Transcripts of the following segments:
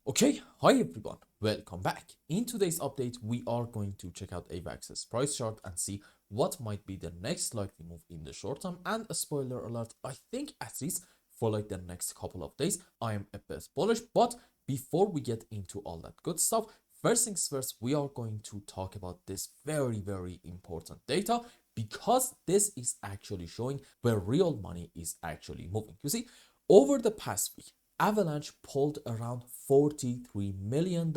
Okay, hi everyone, welcome back. In today's update, we are going to check out AVAX's price chart and see what might be the next likely move in the short term. And a spoiler alert, I think at least for like the next couple of days, I am a bit bullish. But before we get into all that good stuff, first things first, we are going to talk about this very important data because this is actually showing where real money is actually moving. You see, over the past week, Avalanche pulled around $43 million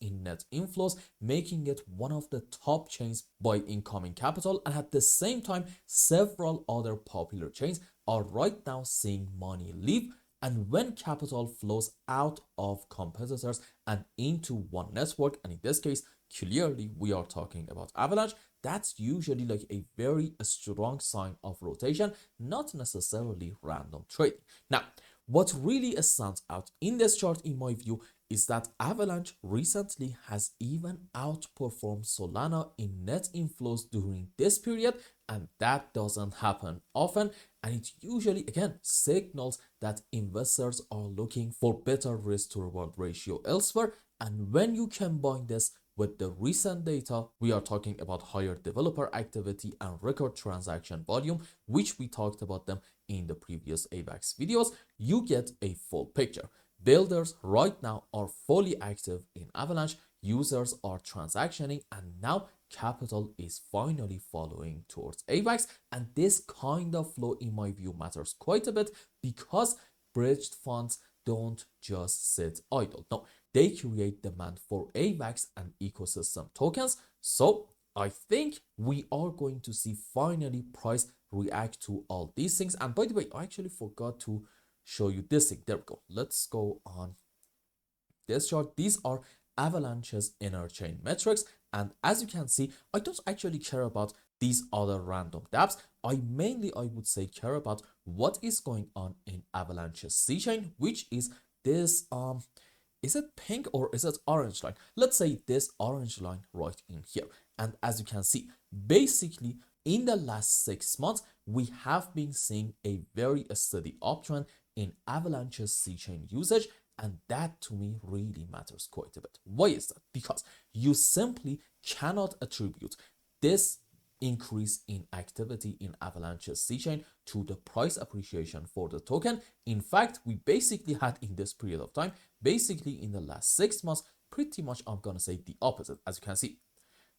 in net inflows, making it one of the top chains by incoming capital. And at the same time, several other popular chains are right now seeing money leave. And when capital flows out of competitors and into one network, and in this case, clearly we are talking about Avalanche, that's usually like a very strong sign of rotation, not necessarily random trading. Now, what really stands out in this chart, in my view, is that Avalanche recently has even outperformed Solana in net inflows during this period, and that doesn't happen often. And it usually, again, signals that investors are looking for better risk to reward ratio elsewhere. And when you combine this with the recent data, we are talking about higher developer activity and record transaction volume, which we talked about them in the previous AVAX videos, you get a full picture. Builders right now are fully active in Avalanche, users are transactioning, and now capital is finally following towards AVAX. And this kind of flow, in my view, matters quite a bit because bridged funds don't just sit idle. No, they create demand for AVAX and ecosystem tokens. So I think we are going to see finally price react to all these things. And by the way, I actually forgot to show you this thing. There we go. Let's go on this chart. These are Avalanche's inner chain metrics. And as you can see, I don't actually care about these other random dApps. I would say care about what is going on in Avalanche's C chain, which is this is it pink or is it orange line? Let's say this orange line right in here. And as you can see, basically in the last 6 months, we have been seeing a very steady uptrend in Avalanche's C chain usage. And that to me really matters quite a bit. Why is that? Because you simply cannot attribute this increase in activity in Avalanche's C chain to the price appreciation for the token. In fact, we basically had in this period of time, basically in the last 6 months, pretty much I'm gonna say the opposite. As you can see,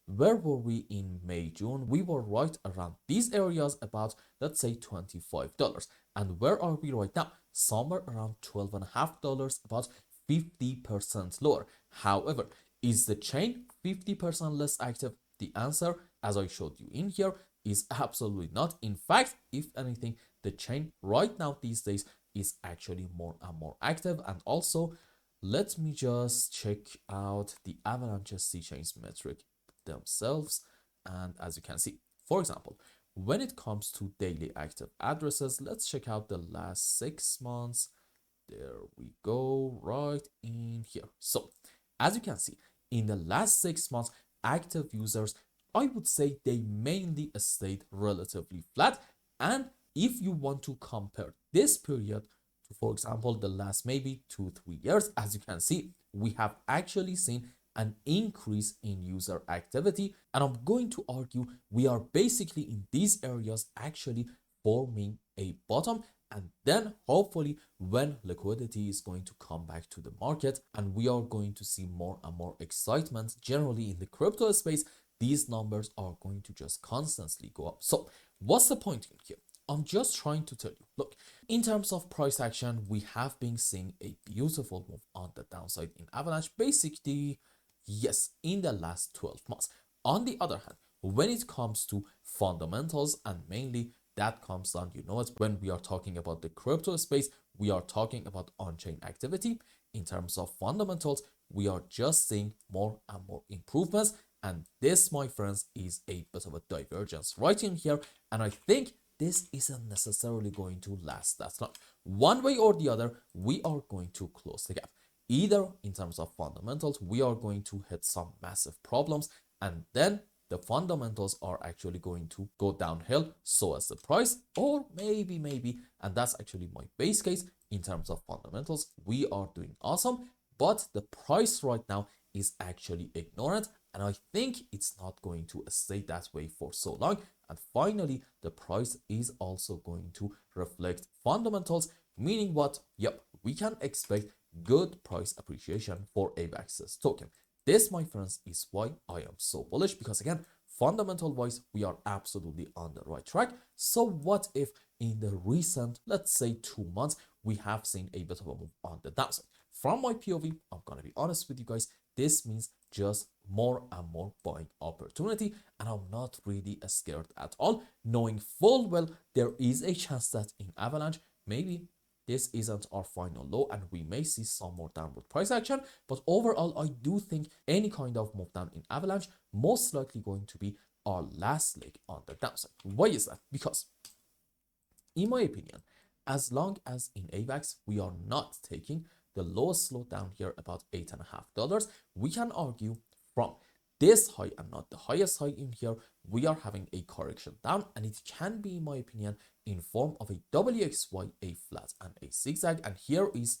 where were we in May, June? We were right around these areas, about let's say $25. And where are we right now? Somewhere around $12.50, about 50% lower. However, is the chain 50% less active? The answer, as I showed you in here, is absolutely not. In fact, if anything, the chain right now these days is actually more and more active. And also, let me just check out the Avalanche C chains metric themselves. And as you can see, for example, when it comes to daily active addresses, let's check out the last 6 months. There we go, right in here. So as you can see, in the last 6 months, active users, I would say they mainly stayed relatively flat. And if you want to compare this period to, for example, the last maybe 2-3 years, as you can see, we have actually seen an increase in user activity. And I'm going to argue we are basically in these areas actually forming a bottom. And then hopefully when liquidity is going to come back to the market and we are going to see more and more excitement generally in the crypto space, these numbers are going to just constantly go up. So what's the point in here? I'm just trying to tell you, look, in terms of price action, we have been seeing a beautiful move on the downside in Avalanche, basically, yes, in the last 12 months. On the other hand, when it comes to fundamentals, and mainly that comes down, you know it, when we are talking about the crypto space, we are talking about on-chain activity. In terms of fundamentals, we are just seeing more and more improvements. And this, my friends, is a bit of a divergence right in here. And I think this isn't necessarily going to last that long. One way or the other, we are going to close the gap. Either in terms of fundamentals, we are going to hit some massive problems, and then the fundamentals are actually going to go downhill, so as the price, or maybe, and that's actually my base case, in terms of fundamentals, we are doing awesome. but the price right now is actually ignorant, and I think it's not going to stay that way for so long. And finally, the price is also going to reflect fundamentals, meaning what? Yep, we can expect good price appreciation for AVAX's token. This, my friends, is why I am so bullish, because again, fundamental wise, we are absolutely on the right track. So what if in the recent, let's say 2 months, we have seen a bit of a move on the downside? From my POV, I'm gonna be honest with you guys, this means just more and more buying opportunity, and I'm not really scared at all, knowing full well there is a chance that in Avalanche, maybe this isn't our final low and we may see some more downward price action. But overall, I do think any kind of move down in Avalanche most likely going to be our last leg on the downside. Why is that? Because in my opinion, as long as in AVAX we are not taking the lowest low down here about $8.5, we can argue from this high and not the highest high in here, we are having a correction down, and it can be, in my opinion, in form of a WXY, a flat, and a zigzag. And here is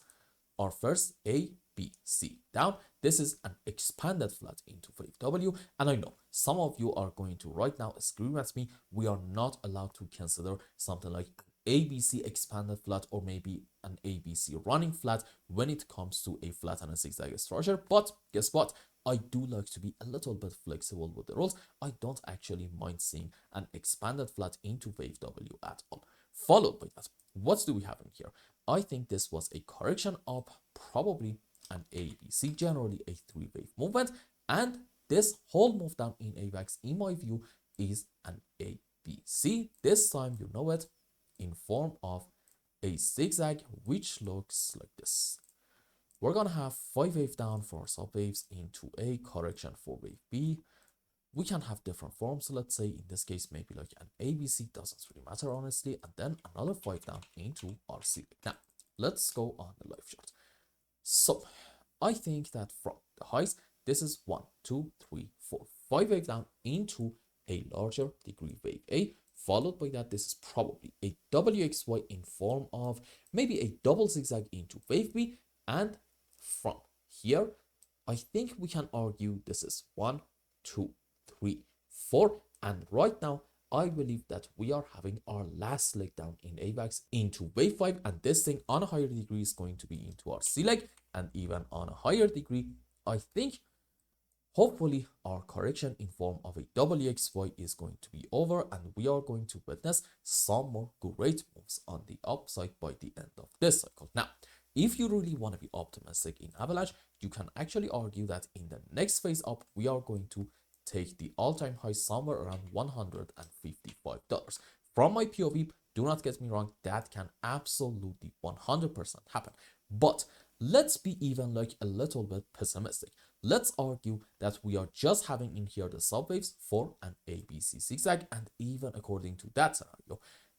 our first A, B, C down. This is an expanded flat into wave W, and I know some of you are going to right now scream at me. We are not allowed to consider something like ABC expanded flat or maybe an ABC running flat when it comes to a flat and a zigzag structure. But guess what? I do like to be a little bit flexible with the rules. I don't actually mind seeing an expanded flat into wave W at all. Followed by that, what do we have in here? I think this was a correction up, probably an ABC, generally a 3-wave movement, and this whole move down in AVAX, in my view, is an ABC. This time, you know it, in form of a zigzag, which looks like this. We're gonna have 5-wave down for subwaves into a correction for wave B. We can have different forms. So let's say in this case, maybe like an ABC, doesn't really matter honestly, and then another 5 down into our ceiling. Now, let's go on the live chart. So I think that from the highs, this is 1, 2, 3, 4, 5-wave down into a larger degree wave A. Followed by that, this is probably a WXY in form of maybe a double zigzag into wave B, and from here, I think we can argue this is 1, 2, 3, 4, and right now I believe that we are having our last leg down in AVAX into wave 5, and this thing on a higher degree is going to be into our C leg, and even on a higher degree, I think hopefully our correction in form of a WXY is going to be over, and we are going to witness some more great moves on the upside by the end of this cycle. Now, if you really want to be optimistic in Avalanche, you can actually argue that in the next phase up, we are going to take the all-time high somewhere around $155. From my POV, do not get me wrong, that can absolutely 100% happen. But let's be even like a little bit pessimistic. Let's argue that we are just having in here the subwaves for an ABC zigzag, and even according to that scenario,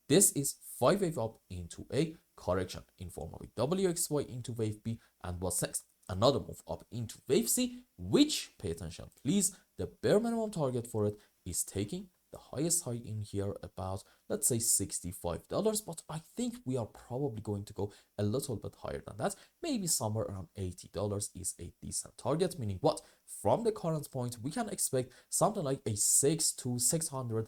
this is 5-wave up into a correction in form of a WXY into wave B, and what's next? Another move up into wave C, which, pay attention please, the bare minimum target for it is taking the highest high in here about, let's say $65, but I think we are probably going to go a little bit higher than that. Maybe somewhere around $80 is a decent target, meaning what? From the current point, we can expect something like a 6 to 620%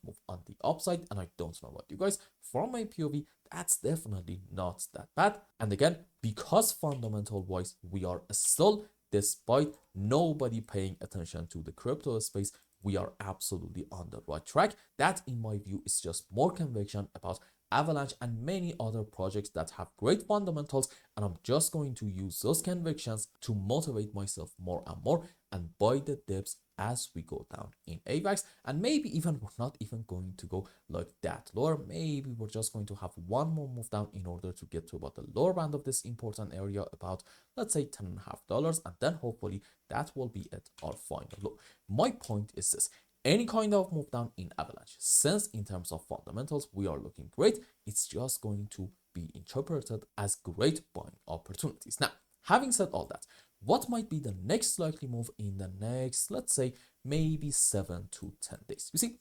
move on the upside, and I don't know about you guys. From my POV, that's definitely not that bad. And again, because fundamental wise, we are still, despite nobody paying attention to the crypto space, we are absolutely on the right track. That, in my view, is just more conviction about Avalanche and many other projects that have great fundamentals, and I'm just going to use those convictions to motivate myself more and more and buy the dips as we go down in AVAX. And maybe even we're not even going to go like that lower. Maybe we're just going to have one more move down in order to get to about the lower band of this important area, about, let's say, $10.5, and then hopefully that will be at our final low. My point is this: any kind of move down in Avalanche, since in terms of fundamentals we are looking great, it's just going to be interpreted as great buying opportunities. Now, having said all that, what might be the next likely move in the next, let's say, maybe 7 to 10 days? You see,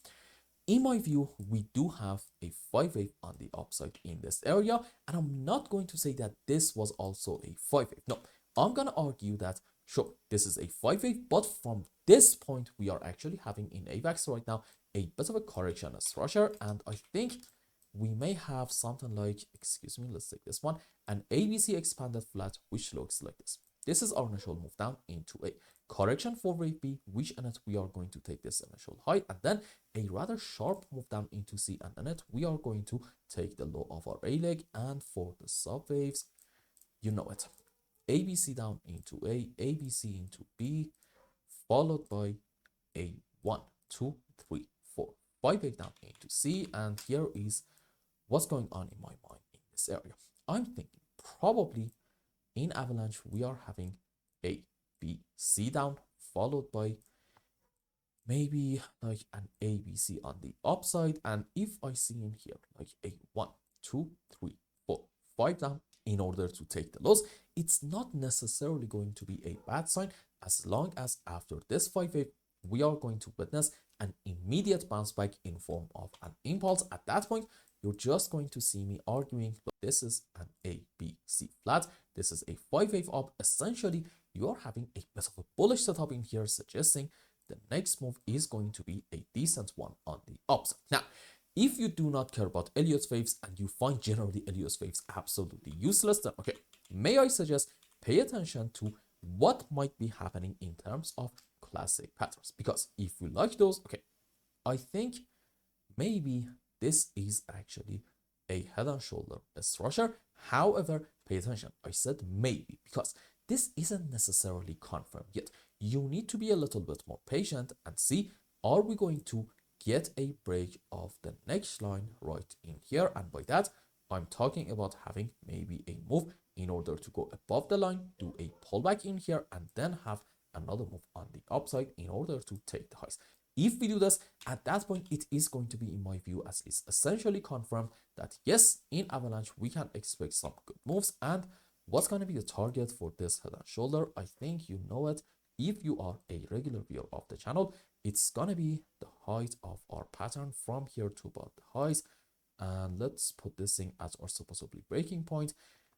in my view, we do have a 5-wave on the upside in this area, and I'm not going to say that this was also a 5-wave. No, I'm going to argue that, sure, this is a 5-wave, but from this point, we are actually having in AVAX right now a bit of a correction structure, and I think we may have something like, excuse me, let's take this one, an ABC expanded flat, which looks like this. This is our initial move down into a correction for wave B, which in it we are going to take this initial high, and then a rather sharp move down into C, and in it we are going to take the low of our A leg. And for the sub waves, you know it, ABC down into A, ABC into B, followed by a 1, 2, 3, 4, 5 wave down into C. And here is what's going on in my mind in this area. I'm thinking probably in Avalanche we are having A, B, C down, followed by maybe like an ABC on the upside. And if I see in here like a 1, 2, 3, 4, 5 down in order to take the lows, it's not necessarily going to be a bad sign, as long as after this 5 wave we are going to witness an immediate bounce back in form of an impulse. At that point, you're just going to see me arguing, look, this is an ABC flat, this is a 5 wave up. Essentially, you are having a bit of a bullish setup in here, suggesting the next move is going to be a decent one on the upside. Now, if you do not care about Elliott waves and you find generally Elliott waves absolutely useless, then okay, may I suggest pay attention to what might be happening in terms of classic patterns, because if you like those, okay, I think maybe this is actually a head and shoulder structure. However, pay attention, I said maybe, because this isn't necessarily confirmed yet. You need to be a little bit more patient and see, are we going to get a break of the next line right in here? And by that, I'm talking about having maybe a move in order to go above the line, do a pullback in here, and then have another move on the upside in order to take the highs. If we do this, at that point, it is going to be, in my view, at least essentially confirmed that yes, in Avalanche, we can expect some good moves. And what's going to be the target for this head and shoulder? I think you know it. If you are a regular viewer of the channel, it's going to be the height of our pattern from here to about the highs. And let's put this thing at our supposedly breaking point.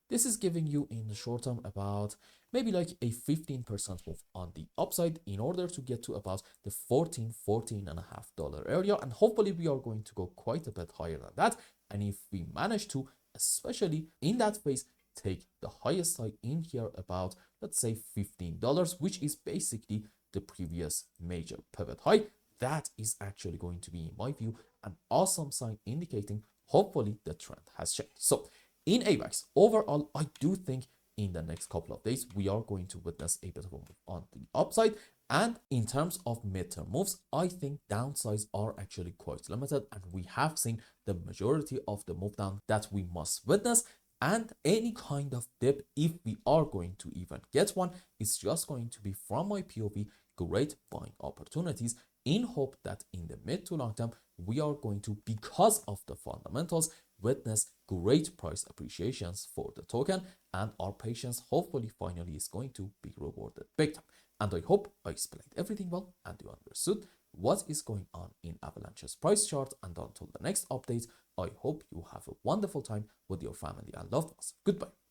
This is giving you in the short term about maybe like a 15% move on the upside in order to get to about the $14.5 area. And hopefully we are going to go quite a bit higher than that. And if we manage to, especially in that phase, take the highest high in here about, let's say $15, which is basically the previous major pivot high, that is actually going to be, in my view, an awesome sign indicating hopefully the trend has changed. So in AVAX, overall, I do think in the next couple of days, we are going to witness a bit of a move on the upside. And in terms of midterm moves, I think downsides are actually quite limited. And we have seen the majority of the move down that we must witness. And any kind of dip, if we are going to even get one, is just going to be, from my POV, great buying opportunities, in hope that in the mid to long term, we are going to, because of the fundamentals, witness great price appreciations for the token, and our patience hopefully finally is going to be rewarded big time. And I hope I explained everything well and you understood what is going on in Avalanche's price chart. And until the next update, I hope you have a wonderful time with your family and loved ones. Goodbye.